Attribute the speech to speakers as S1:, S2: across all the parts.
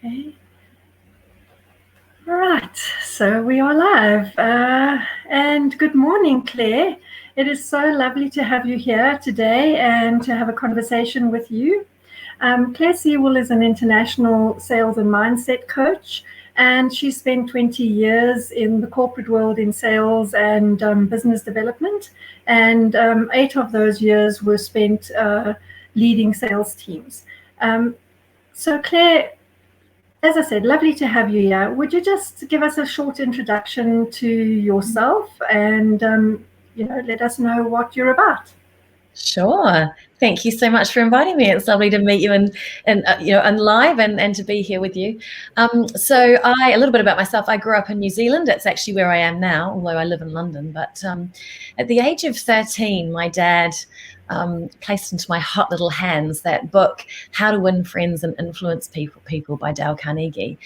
S1: Okay. Right, so we are live. And good morning, Claire. It is so lovely to have you here today and to have a conversation with you. Claire Sewell is an international sales and mindset coach, and she spent 20 years in the corporate world in sales and business development. And 8 of those years were spent leading sales teams. So, Claire, as I said, lovely to have you here. Would you just give us a short introduction to yourself and, let us know what you're about?
S2: Sure. Thank you so much for inviting me. It's lovely to meet you and live and to be here with you. So a little bit about myself. I grew up in New Zealand. That's actually where I am now, although I live in London. But at the age of 13, my dad placed into my hot little hands that book, How to Win Friends and Influence People by Dale Carnegie.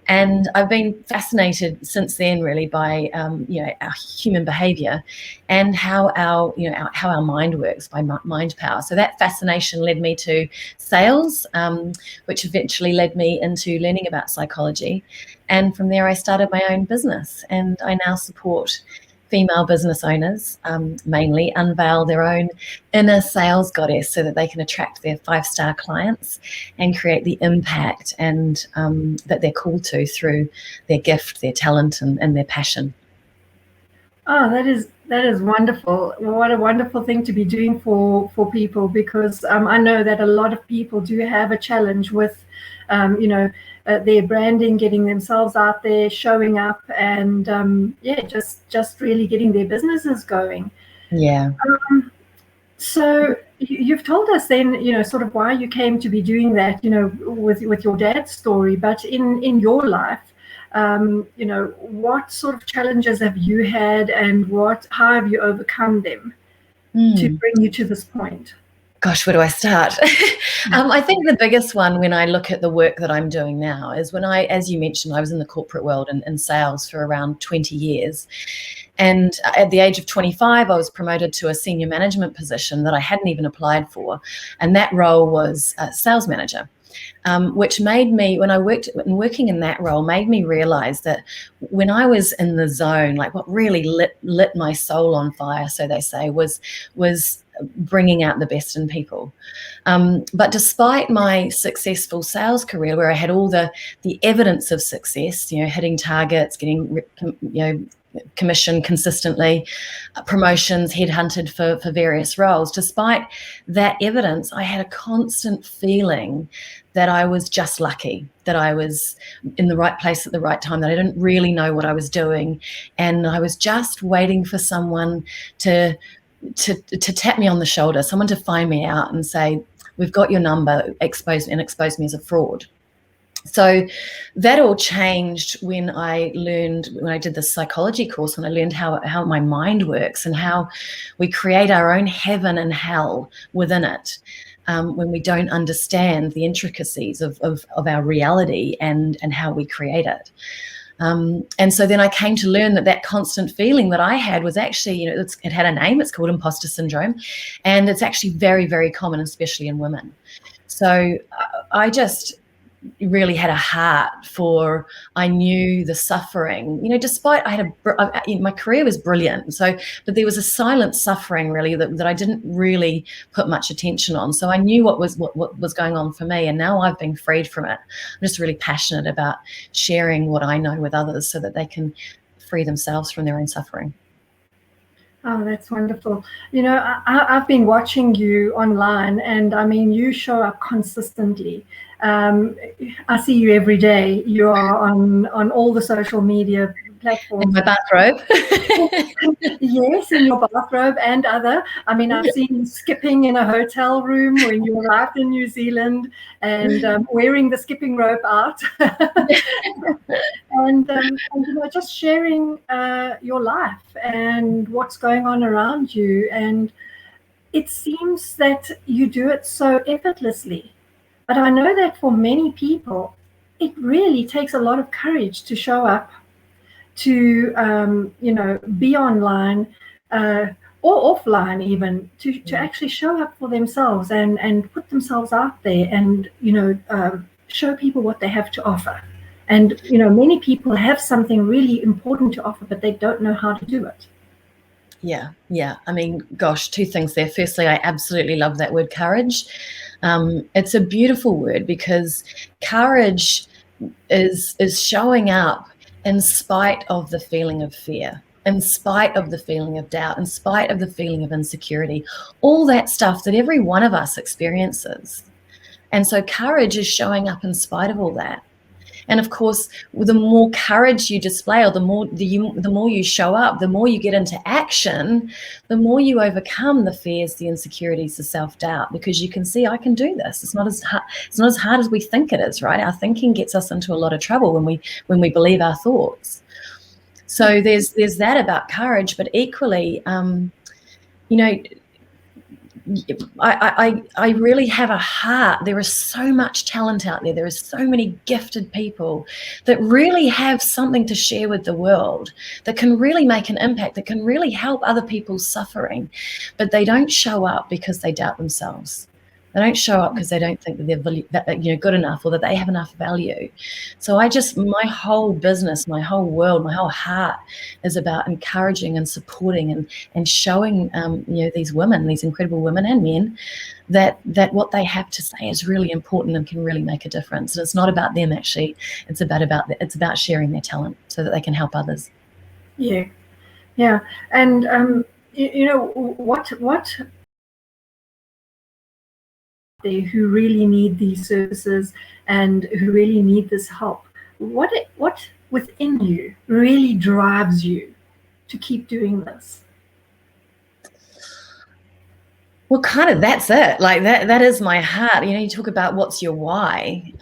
S2: And I've been fascinated since then, really, by our human behaviour and how our mind works by mind power. So that fascination led me to sales, which eventually led me into learning about psychology. And from there, I started my own business, and I now support female business owners mainly unveil their own inner sales goddess so that they can attract their 5-star clients and create the impact and that they're called to through their gift, their talent, and their passion.
S1: Oh, that is wonderful. What a wonderful thing to be doing for people, because I know that a lot of people do have a challenge with, their branding, getting themselves out there, showing up, and just really getting their businesses going.
S2: Yeah.
S1: So you've told us then, sort of why you came to be doing that, with your dad's story, but in your life, what sort of challenges have you had, and how have you overcome them to bring you to this point?
S2: Gosh, where do I start? I think the biggest one when I look at the work that I'm doing now is when as you mentioned, I was in the corporate world and in sales for around 20 years. And at the age of 25, I was promoted to a senior management position that I hadn't even applied for. And that role was sales manager. Which made me, when working in that role, made me realize that when I was in the zone, like what really lit my soul on fire, so they say, was bringing out the best in people. But despite my successful sales career, where I had all the evidence of success, hitting targets, getting commission consistently, promotions, headhunted for various roles. Despite that evidence, I had a constant feeling that I was just lucky, that I was in the right place at the right time, that I didn't really know what I was doing. And I was just waiting for someone to tap me on the shoulder, someone to find me out and say, we've got your number, expose me as a fraud. So that all changed when I did the psychology course, when I learned how my mind works and how we create our own heaven and hell within it. When we don't understand the intricacies of our reality and how we create it. And so then I came to learn that constant feeling that I had was actually, it had a name. It's called imposter syndrome. And it's actually very, very common, especially in women. So I just really had a heart for, I knew the suffering, despite my career was brilliant. So, but there was a silent suffering really that I didn't really put much attention on. So I knew what was going on for me. And now I've been freed from it. I'm just really passionate about sharing what I know with others so that they can free themselves from their own suffering.
S1: Oh, that's wonderful. I've been watching you online, and I mean, you show up consistently. I see you every day. You are on all the social media platforms.
S2: In my bathrobe.
S1: Yes, in your bathrobe and other. I mean, I've seen you skipping in a hotel room when you arrived in New Zealand, and wearing the skipping rope out. and just sharing your life and what's going on around you. And it seems that you do it so effortlessly. But I know that for many people, it really takes a lot of courage to show up, to be online or offline, even to actually show up for themselves and put themselves out there and show people what they have to offer. And, many people have something really important to offer, but they don't know how to do it.
S2: Yeah. I mean, gosh, two things there. Firstly, I absolutely love that word courage. It's a beautiful word, because courage is showing up in spite of the feeling of fear, in spite of the feeling of doubt, in spite of the feeling of insecurity, all that stuff that every one of us experiences. And so courage is showing up in spite of all that. And of course, the more courage you display, or the more you show up, the more you get into action, the more you overcome the fears, the insecurities, the self-doubt, because you can see, I can do this. It's not as hard as we think it is, right? Our thinking gets us into a lot of trouble when we believe our thoughts. So there's that about courage, but equally, I really have a heart. There is so much talent out there. There are so many gifted people that really have something to share with the world, that can really make an impact, that can really help other people's suffering, but they don't show up because they doubt themselves. They don't show up because they don't think that they're good enough, or that they have enough value. So my whole business, my whole world, my whole heart is about encouraging and supporting and showing these women, these incredible women and men, that what they have to say is really important and can really make a difference. And it's not about them, actually. It's about sharing their talent so that they can help others.
S1: Yeah. And what who really need these services and who really need this help, what within you really drives you to keep doing this?
S2: Well, kind of that's it. Like that is my heart. You talk about what's your why.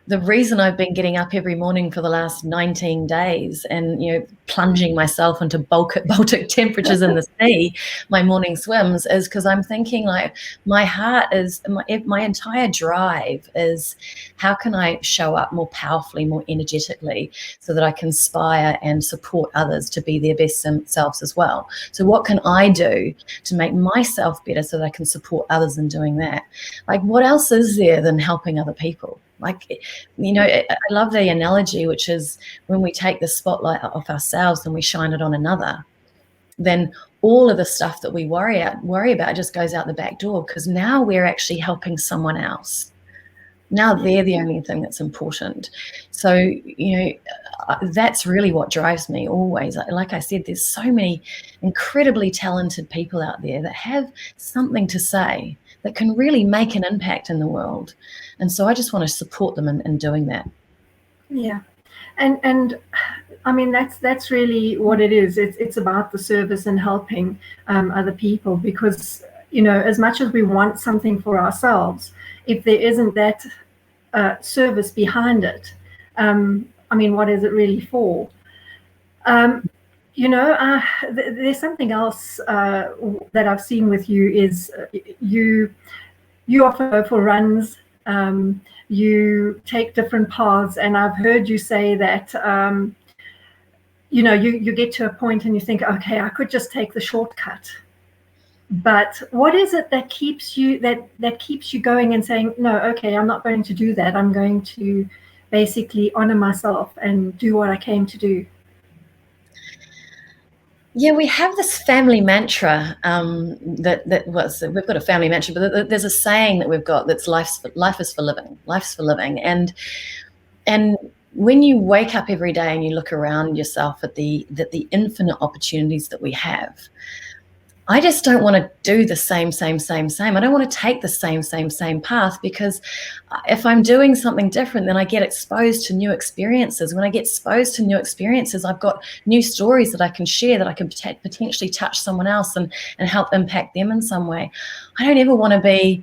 S2: The reason I've been getting up every morning for the last 19 days and, plunging myself into Baltic temperatures in the sea, my morning swims, is because I'm thinking, like, my heart is, my entire drive is, how can I show up more powerfully, more energetically, so that I can inspire and support others to be their best selves as well. So what can I do to make myself better so that I can support others in doing that? Like, what else is there than helping other people? Like, I love the analogy, which is, when we take the spotlight off ourselves and we shine it on another, then all of the stuff that we worry about just goes out the back door, because now we're actually helping someone else. Now they're the only thing that's important. So, that's really what drives me always. Like I said, there's so many incredibly talented people out there that have something to say, that can really make an impact in the world. And so I just want to support them in doing that.
S1: Yeah. And I mean, that's really what it is. It's about the service and helping other people, because, as much as we want something for ourselves, if there isn't that service behind it, I mean, what is it really for? There's something else that I've seen with you is you often go for runs, you take different paths, and I've heard you say that you get to a point and you think, okay, I could just take the shortcut. But what is it that keeps you going and saying, no, okay, I'm not going to do that. I'm going to basically honor myself and do what I came to do?
S2: Yeah, we have this family mantra we've got a family mantra, but there's a saying that we've got that's life is for living. Life's for living. And when you wake up every day and you look around yourself at the infinite opportunities that we have, I just don't want to do the same. I don't want to take the same path, because if I'm doing something different, then I get exposed to new experiences. When I get exposed to new experiences, I've got new stories that I can share, that I can potentially touch someone else and help impact them in some way. I don't ever want to be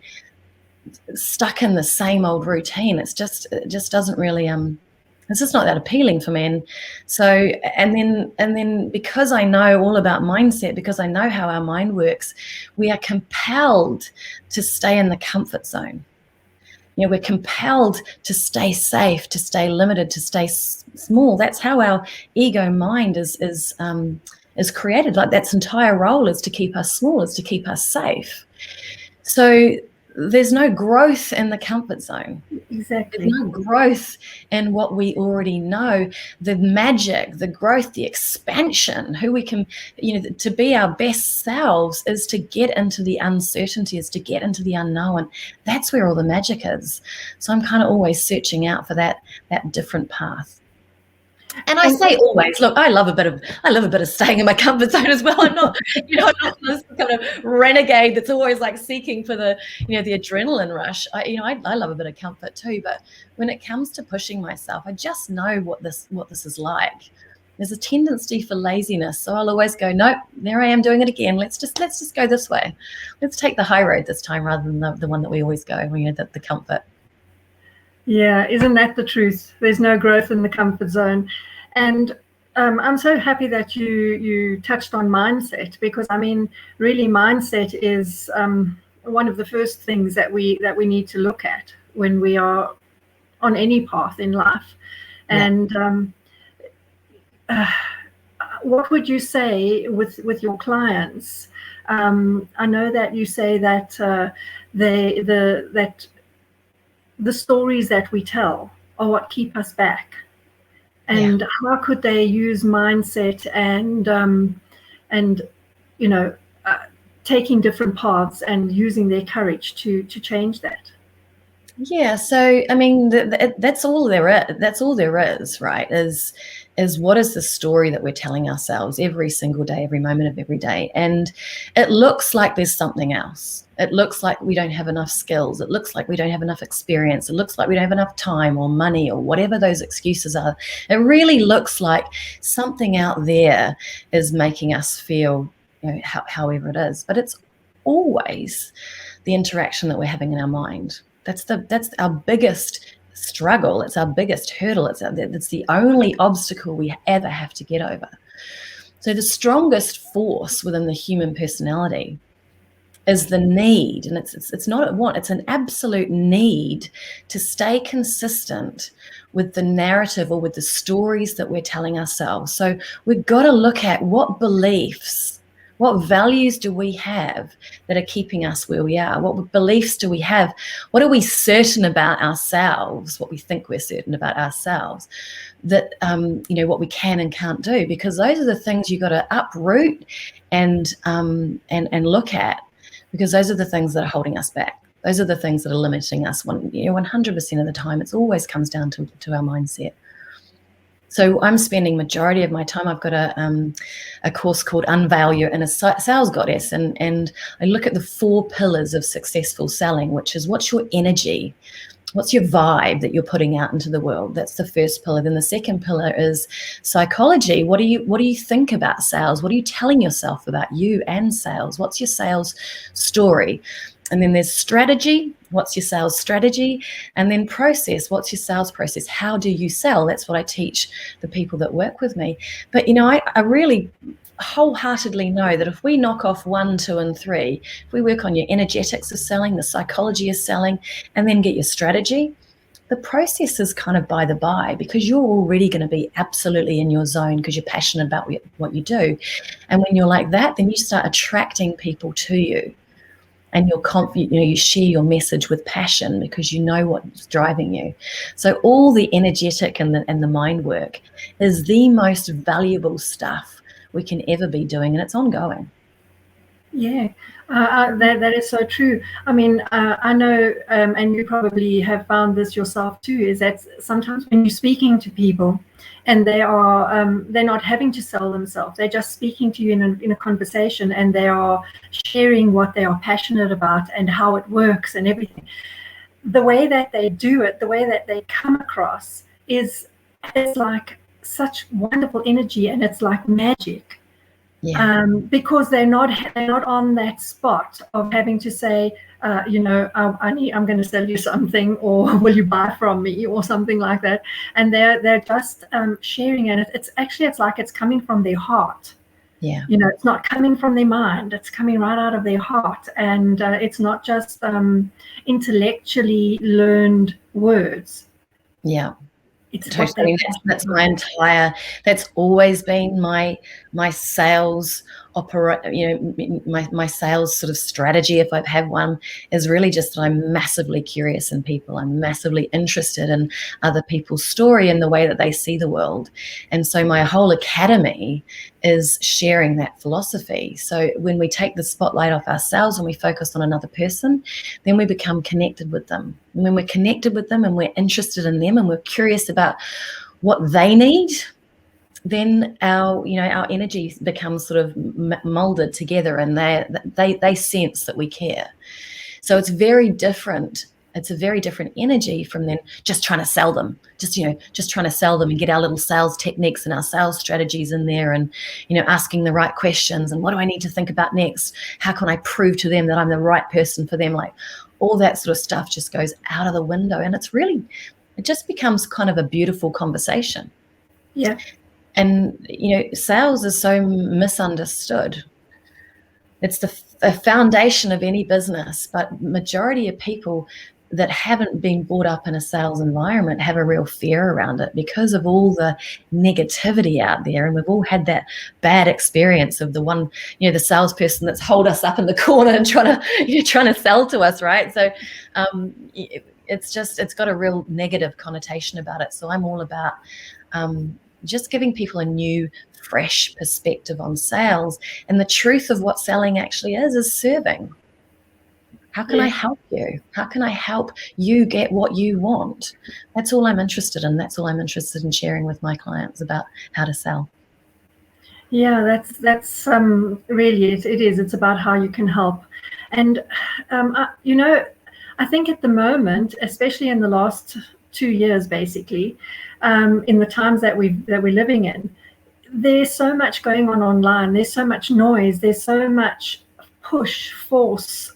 S2: stuck in the same old routine. It just doesn't really it's just not that appealing for me. And so, and then because I know all about mindset, because I know how our mind works, we are compelled to stay in the comfort zone. We're compelled to stay safe, to stay limited, to stay small. That's how our ego mind is created. Like, that's entire role is to keep us small, is to keep us safe. So there's no growth in the comfort zone.
S1: Exactly.
S2: There's no growth in what we already know. The magic, the growth, the expansion, who we can, to be our best selves is to get into the uncertainty, is to get into the unknown. That's where all the magic is. So I'm kind of always searching out for that different path. And I say always, look, I love a bit of staying in my comfort zone as well. I'm not, I'm not this kind of renegade that's always like seeking for the, the adrenaline rush. I love a bit of comfort too. But when it comes to pushing myself, I just know what this is like. There's a tendency for laziness, so I'll always go, nope, there I am doing it again. Let's just go this way. Let's take the high road this time rather than the one that we always go, the comfort.
S1: Yeah, isn't that the truth? There's no growth in the comfort zone. And I'm so happy that you touched on mindset, because I mean, really, mindset is one of the first things that we need to look at when we are on any path in life. Yeah. And what would you say with your clients? I know that you say that the stories that we tell are what keep us back. And how could they use mindset and taking different paths and using their courage to change that?
S2: Yeah, so I mean, that's all there is. That's all there is, right? Is what is the story that we're telling ourselves every single day, every moment of every day? And it looks like there's something else. It looks like we don't have enough skills. It looks like we don't have enough experience. It looks like we don't have enough time or money or whatever those excuses are. It really looks like something out there is making us feel, however it is. But it's always the interaction that we're having in our mind. That's our biggest struggle. It's our biggest hurdle. It's the only obstacle we ever have to get over. So the strongest force within the human personality is the need, and it's not a want, it's an absolute need to stay consistent with the narrative or with the stories that we're telling ourselves. So we've got to look at what beliefs, what values do we have that are keeping us where we are? What beliefs do we have? What are we certain about ourselves? What we think we're certain about ourselves? That what we can and can't do, because those are the things you got to uproot and look at, because those are the things that are holding us back. Those are the things that are limiting us. 100% of the time, it always comes down to our mindset. So I'm spending majority of my time. I've got a course called Unveil Your Inner Sales Goddess, and I look at the 4 pillars of successful selling, which is what's your energy, what's your vibe that you're putting out into the world. That's the first pillar. Then the second pillar is psychology. What do you think about sales? What are you telling yourself about you and sales? What's your sales story? And then there's strategy. What's your sales strategy? And then process. What's your sales process? How do you sell? That's what I teach the people that work with me. But, I really wholeheartedly know that if we knock off 1, 2, and 3, if we work on your energetics of selling, the psychology of selling, and then get your strategy, the process is kind of by the by, because you're already going to be absolutely in your zone because you're passionate about what you do. And when you're like that, then you start attracting people to you. And you're confident, you share your message with passion because you know what's driving you. So all the energetic and the mind work is the most valuable stuff we can ever be doing, and it's ongoing.
S1: Yeah, that is so true. I mean, I know, and you probably have found this yourself too, is that sometimes when you're speaking to people and they're not having to sell themselves, they're just speaking to you in a conversation, and they are sharing what they are passionate about and how it works and everything. The way that they do it, the way that they come across it's like such wonderful energy, and it's like magic.
S2: Yeah.
S1: Because they're not on that spot of having to say, I'm going to sell you something, or will you buy from me, or something like that. And they're just sharing, and it's like it's coming from their heart.
S2: Yeah.
S1: It's not coming from their mind. It's coming right out of their heart, and it's not just intellectually learned words.
S2: Yeah. Totally. That's my entire. That's always been my sales my sales sort of strategy, if I've had one, is really just that I'm massively curious in people. I'm massively interested in other people's story and the way that they see the world. And so my whole academy is sharing that philosophy. So when we take the spotlight off ourselves and we focus on another person, then we become connected with them. And when we're connected with them and we're interested in them and we're curious about what they need, then our energy becomes sort of molded together, and they sense that we care. So it's very different. It's a very different energy from then just trying to sell them, just trying to sell them and get our little sales techniques and our sales strategies in there, and asking the right questions and what do I need to think about next? How can I prove to them that I'm the right person for them? Like all that sort of stuff just goes out of the window, and it just becomes kind of a beautiful conversation.
S1: Yeah.
S2: And, sales is so misunderstood. It's the foundation of any business, but majority of people that haven't been brought up in a sales environment have a real fear around it because of all the negativity out there. And we've all had that bad experience of the one, the salesperson that's hold us up in the corner and trying to sell to us, right? So it's got a real negative connotation about it. So I'm all about just giving people a new, fresh perspective on sales. And the truth of what selling actually is serving. How can I help you? How can I help you get what you want? That's all I'm interested in. That's all I'm interested in sharing with my clients about how to sell.
S1: Yeah, that's really it is. It's about how you can help. And, I think at the moment, especially in the last 2 years, basically, in the times that we're living in, there's so much going on online. There's so much noise. There's so much push, force,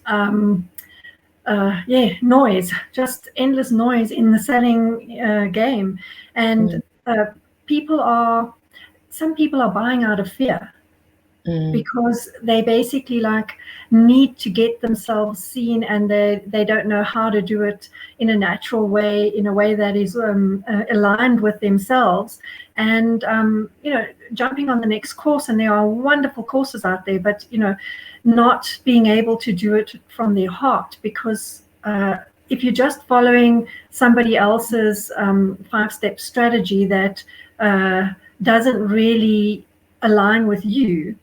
S1: noise, just endless noise in the selling game. And some people are buying out of fear. Because they basically need to get themselves seen, and they don't know how to do it in a natural way, in a way that is aligned with themselves, and jumping on the next course. And there are wonderful courses out there, but not being able to do it from their heart, because if you're just following somebody else's 5-step strategy that doesn't really align with you,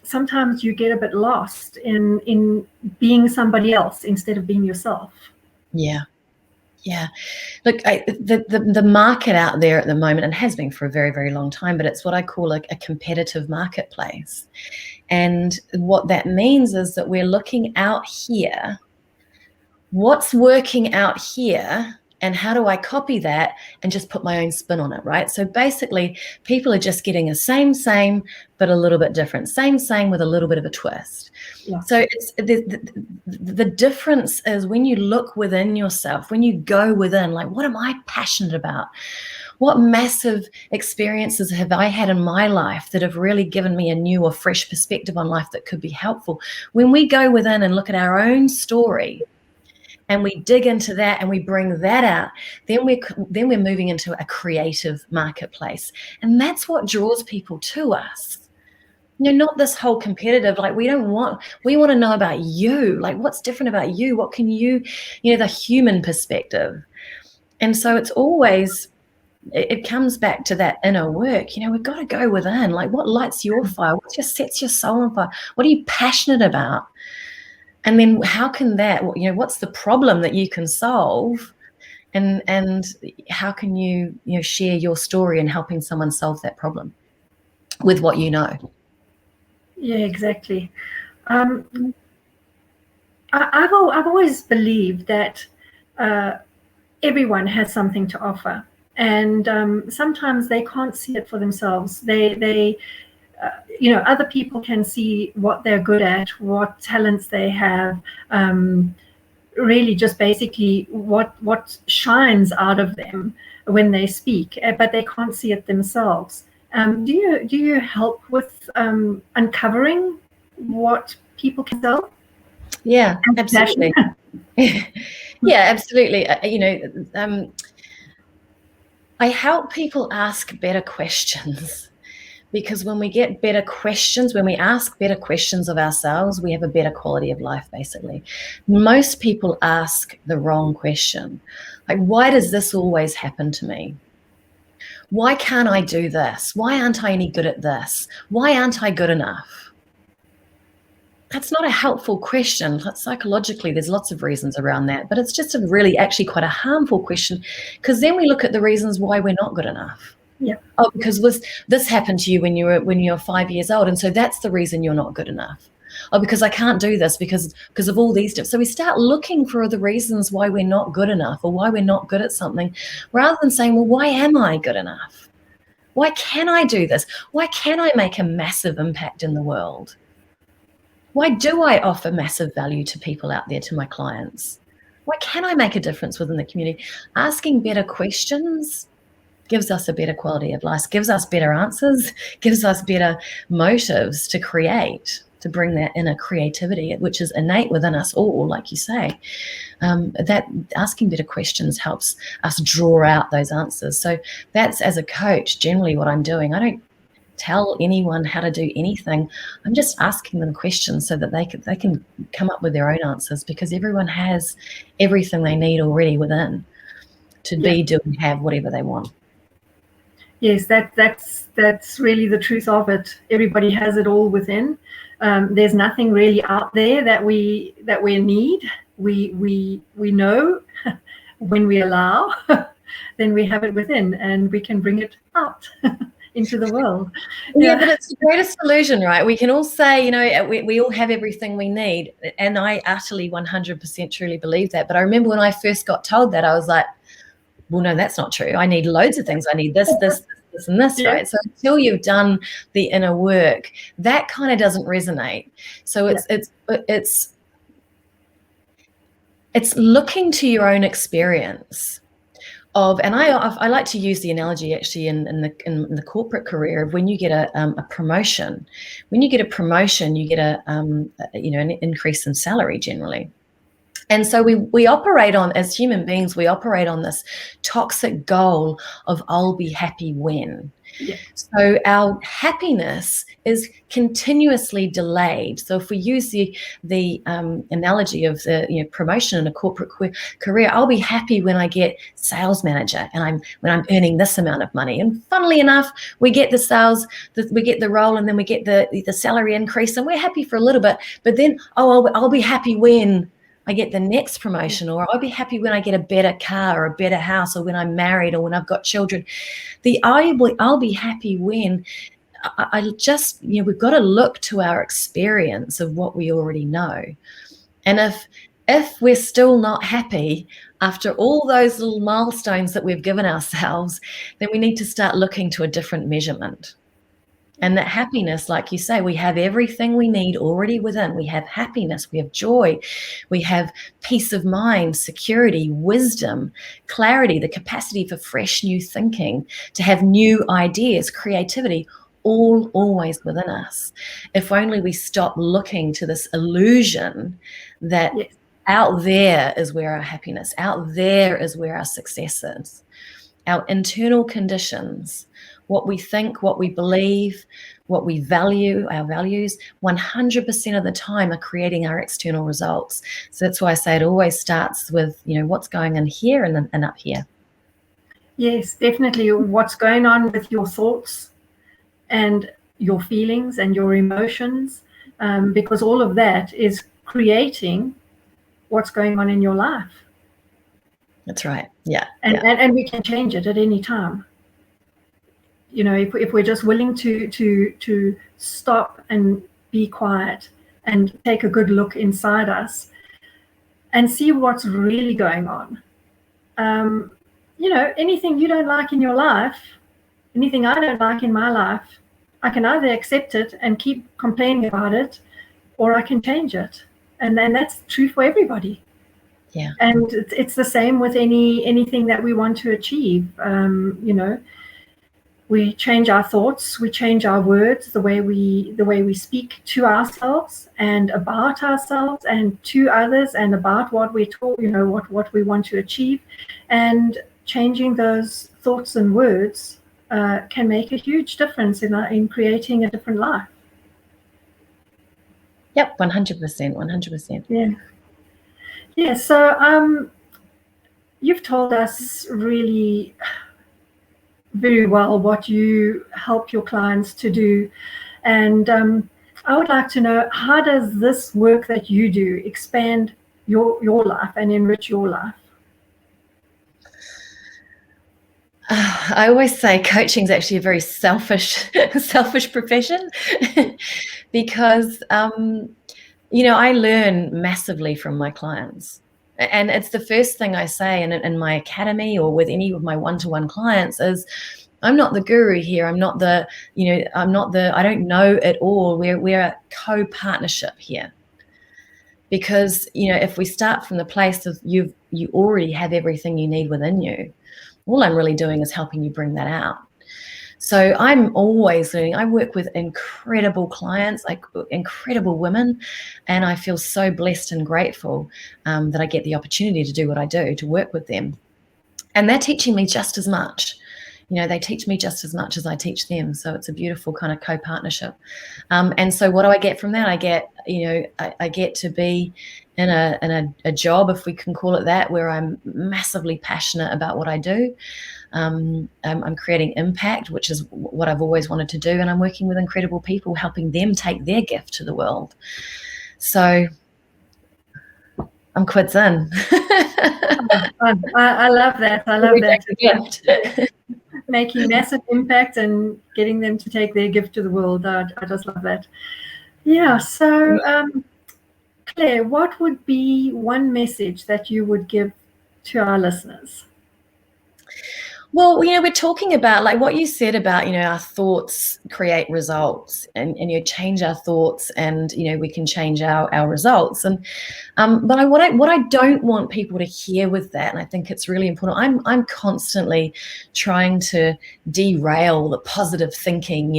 S1: sometimes you get a bit lost in being somebody else instead of being yourself.
S2: Yeah. Look, the market out there at the moment, and has been for a very, very long time, but it's what I call a competitive marketplace. And what that means is that we're looking out here, what's working out here, and how do I copy that and just put my own spin on it, right? So basically, people are just getting a same, but a little bit different. Same with a little bit of a twist. Yeah. So it's the difference is when you look within yourself, when you go within, like, what am I passionate about? What massive experiences have I had in my life that have really given me a new or fresh perspective on life that could be helpful? When we go within and look at our own story, and we dig into that and we bring that out, then we're moving into a creative marketplace. And that's what draws people to us. Not this whole competitive, like we want to know about you, like what's different about you, what can you, the human perspective. And so it's always, it comes back to that inner work. We've got to go within, like what lights your fire, what just sets your soul on fire, what are you passionate about? And then how can that, what's the problem that you can solve, and how can you, share your story in helping someone solve that problem with what you know?
S1: Yeah, exactly. I've always believed that everyone has something to offer, and sometimes they can't see it for themselves. They other people can see what they're good at, what talents they have, really just basically what shines out of them when they speak, but they can't see it themselves. Do you help with uncovering what people can sell?
S2: Yeah, absolutely. Yeah, absolutely. I help people ask better questions. Because when we get better questions, when we ask better questions of ourselves, we have a better quality of life, basically. Most people ask the wrong question. Like, why does this always happen to me? Why can't I do this? Why aren't I any good at this? Why aren't I good enough? That's not a helpful question. Psychologically, there's lots of reasons around that, but it's just a really actually quite a harmful question, because then we look at the reasons why we're not good enough.
S1: Yeah.
S2: Oh, because this happened to you when you were 5 years old, and so that's the reason you're not good enough. Oh, because I can't do this because of all these stuff. So we start looking for the reasons why we're not good enough or why we're not good at something, rather than saying, well, why am I good enough? Why can I do this? Why can I make a massive impact in the world? Why do I offer massive value to people out there, to my clients? Why can I make a difference within the community? Asking better questions gives us a better quality of life, gives us better answers, gives us better motives to create, to bring that inner creativity, which is innate within us all, like you say. That asking better questions helps us draw out those answers. So that's, as a coach, generally what I'm doing. I don't tell anyone how to do anything. I'm just asking them questions so that they can come up with their own answers, because everyone has everything they need already within to be, do, and have whatever they want.
S1: Yes, that's really the truth of it. Everybody has it all within. There's nothing really out there that we need. We know when we allow, then we have it within, and we can bring it out into the world.
S2: Yeah, but it's the greatest illusion, right? We can all say, we all have everything we need, and I utterly 100% truly believe that. But I remember when I first got told that, I was like, well, no, that's not true. I need loads of things. I need this, and this, right? So until you've done the inner work, that kind of doesn't resonate. So it's looking to your own experience of, and I like to use the analogy actually in the corporate career of when you get a promotion. When you get a promotion, you get an increase in salary generally. And so we operate on, as human beings, we operate on this toxic goal of I'll be happy when.
S1: Yeah.
S2: So our happiness is continuously delayed. So if we use the analogy of the promotion in a corporate career, I'll be happy when I get sales manager and when I'm earning this amount of money. And funnily enough, we get we get the role, and then we get the salary increase, and we're happy for a little bit. But then I'll be happy when I get the next promotion, or I'll be happy when I get a better car or a better house, or when I'm married, or when I've got children. I'll be happy when I just, we've got to look to our experience of what we already know. And if we're still not happy after all those little milestones that we've given ourselves, then we need to start looking to a different measurement. And that happiness, like you say, we have everything we need already within. We have happiness, we have joy, we have peace of mind, security, wisdom, clarity, the capacity for fresh new thinking, to have new ideas, creativity, all always within us. If only we stop looking to this illusion that out there is where our happiness, out there is where our success is. Our internal conditions, what we think, what we believe, what we value, our values, 100% of the time are creating our external results. So that's why I say it always starts with, what's going on here and up here.
S1: Yes, definitely. What's going on with your thoughts and your feelings and your emotions, because all of that is creating what's going on in your life.
S2: That's right. Yeah.
S1: And we can change it at any time. If we're just willing to stop and be quiet and take a good look inside us and see what's really going on. Anything you don't like in your life, anything I don't like in my life, I can either accept it and keep complaining about it, or I can change it. And then that's true for everybody.
S2: Yeah.
S1: And it's the same with anything that we want to achieve. We change our thoughts, we change our words, the way we speak to ourselves and about ourselves and to others, and about what we talk, what we want to achieve, and changing those thoughts and words can make a huge difference in creating a different life.
S2: Yep, 100%, 100%.
S1: Yeah. Yeah. So you've told us really very well what you help your clients to do. And I would like to know, how does this work that you do expand your life and enrich your life?
S2: I always say coaching is actually a very selfish profession because, I learn massively from my clients. And it's the first thing I say in my academy or with any of my one-to-one clients is, I'm not the guru here. I'm not the, I don't know it all. We're a co-partnership here. Because, if we start from the place of you already have everything you need within you, all I'm really doing is helping you bring that out. So I'm always learning. I work with incredible clients, like incredible women, and I feel so blessed and grateful that I get the opportunity to do what I do, to work with them. And they're teaching me just as much. They teach me just as much as I teach them. So it's a beautiful kind of co-partnership. And so what do I get from that? I get, I get to be in a job, if we can call it that, where I'm massively passionate about what I do. I'm creating impact, which is what I've always wanted to do. And I'm working with incredible people, helping them take their gift to the world. So I'm quits in.
S1: I love that. I love that. Making massive impact and getting them to take their gift to the world. I just love that. Yeah. So, Claire, what would be one message that you would give to our listeners?
S2: Well, we're talking about, like what you said about, our thoughts create results, and you change our thoughts, and we can change our results. And but what I don't want people to hear with that, and I think it's really important, I'm constantly trying to derail the positive thinking,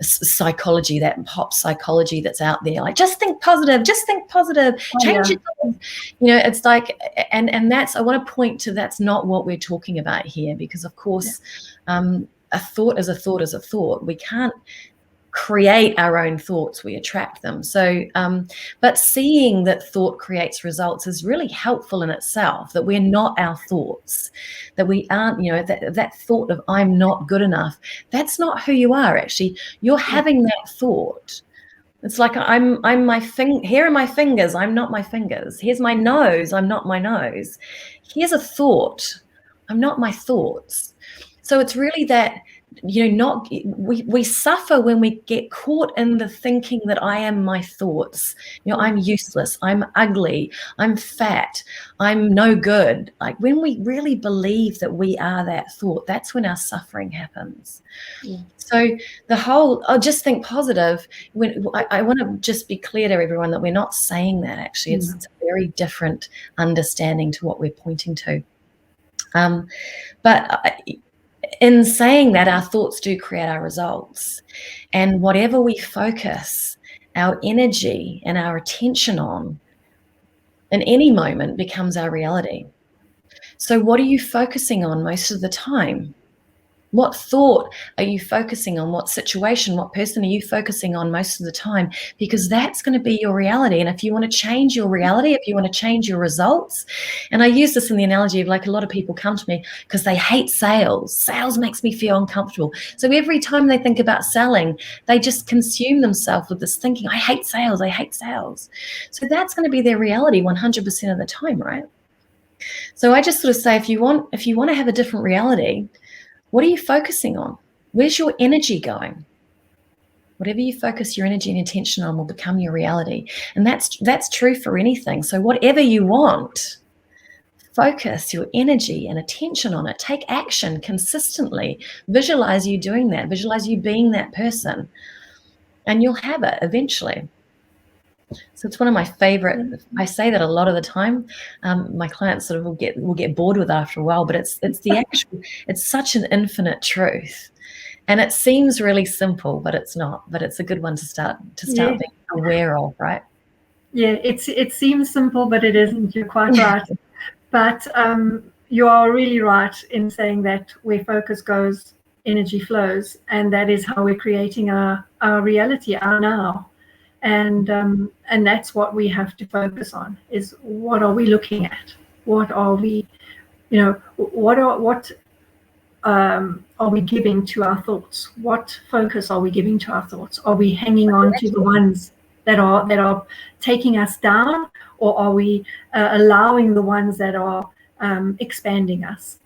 S2: psychology, that pop psychology that's out there, like just think positive, change it. It's like, and that's, I want to point to, that's not what we're talking about here, because of course, a thought is a thought is a thought. We can't create our own thoughts, we attract them. So but seeing that thought creates results is really helpful in itself, that we're not our thoughts, that we aren't, that thought of I'm not good enough, that's not who you are. Actually, you're having that thought. It's like, here are my fingers, I'm not my fingers. Here's my nose, I'm not my nose. Here's a thought, I'm not my thoughts. So it's really that, we suffer when we get caught in the thinking that I am my thoughts. I'm useless, I'm ugly, I'm fat, I'm no good. Like, when we really believe that we are that thought, that's when our suffering happens. Yeah. So the whole, just think positive. I want to just be clear to everyone that we're not saying that, actually. It's a very different understanding to what we're pointing to. But in saying that, our thoughts do create our results. And whatever we focus our energy and our attention on in any moment becomes our reality. So what are you focusing on most of the time? What thought are you focusing on? What situation, what person are you focusing on most of the time? Because that's going to be your reality. And if you want to change your reality, if you want to change your results, and I use this in the analogy of, like, a lot of people come to me because they hate sales. Sales makes me feel uncomfortable. So every time they think about selling, they just consume themselves with this thinking, I hate sales, I hate sales. So that's going to be their reality 100% of the time, right? So I just sort of say, if you want to have a different reality, what are you focusing on? Where's your energy going? Whatever you focus your energy and attention on will become your reality. And that's true for anything. So whatever you want, focus your energy and attention on it. Take action consistently. Visualize you doing that. Visualize you being that person. And you'll have it eventually. So it's one of my favorite. I say that a lot of the time. My clients sort of will get bored with it after a while, but it's the actual. It's such an infinite truth, and it seems really simple, but it's not. But it's a good one to start being aware of, right?
S1: Yeah, it seems simple, but it isn't. You're quite right. But you are really right in saying that where focus goes, energy flows, and that is how we're creating our reality, our now. And that's what we have to focus on, is what are we looking at? What are we, what are we giving to our thoughts? What focus are we giving to our thoughts? Are we hanging on to the ones that are taking us down, or are we allowing the ones that are expanding us?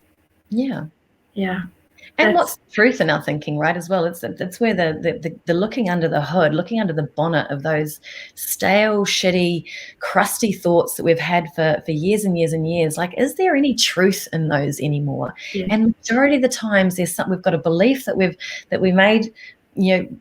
S2: Yeah.
S1: That's
S2: And what's the truth in our thinking, right, as well? It's where the looking under the hood, looking under the bonnet of those stale, shitty, crusty thoughts that we've had for years and years and years. Like, is there any truth in those anymore?
S1: Yeah.
S2: And majority of the times we've got a belief that we made,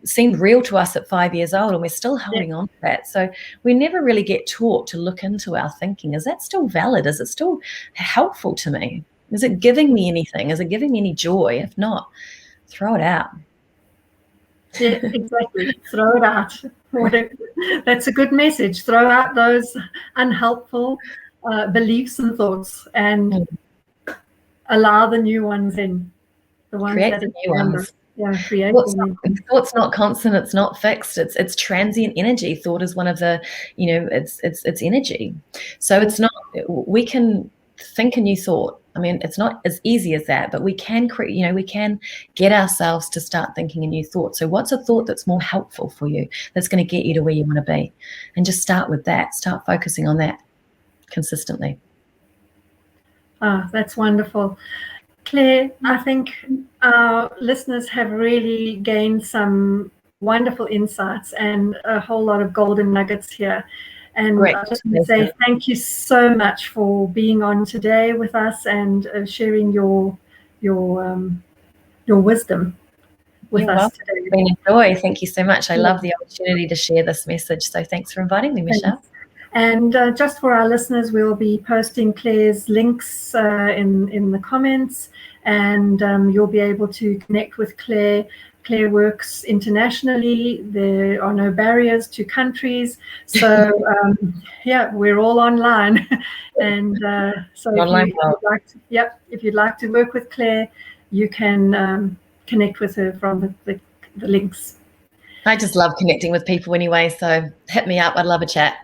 S2: seemed real to us at 5 years old, and we're still holding on to that. So we never really get taught to look into our thinking. Is that still valid? Is it still helpful to me? Is it giving me anything? Is it giving me any joy? If not, throw it out.
S1: Yeah, exactly. Throw it out. That's a good message. Throw out those unhelpful beliefs and thoughts, and allow the new ones in. The ones
S2: Create
S1: that
S2: the new ones.
S1: Yeah, create
S2: thought's not constant, it's not fixed, it's transient energy. Thought is one of the, it's energy. So it's not, we can think a new thought. I mean, it's not as easy as that, but we can create, we can get ourselves to start thinking a new thought. So what's a thought that's more helpful for you, that's going to get you to where you want to be? And just start with that. Start focusing on that consistently.
S1: That's wonderful. Claire, I think our listeners have really gained some wonderful insights and a whole lot of golden nuggets here. And
S2: Great.
S1: I just want to say thank you so much for being on today with us and sharing your wisdom with us today.
S2: It's been a joy. Thank you so much. I love the opportunity to share this message. So thanks for inviting me, Michelle.
S1: Thanks. And just for our listeners, we'll be posting Claire's links in the comments, and you'll be able to connect with Claire. Claire works internationally. There are no barriers to countries. So, we're all online. And so if you'd like to work with Claire, you can connect with her from the links.
S2: I just love connecting with people anyway, so hit me up. I'd love a chat.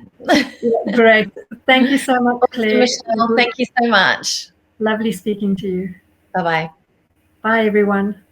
S1: Great. Thank you so much, Claire.
S2: Michelle, thank you so much.
S1: Lovely speaking to you.
S2: Bye-bye.
S1: Bye, everyone.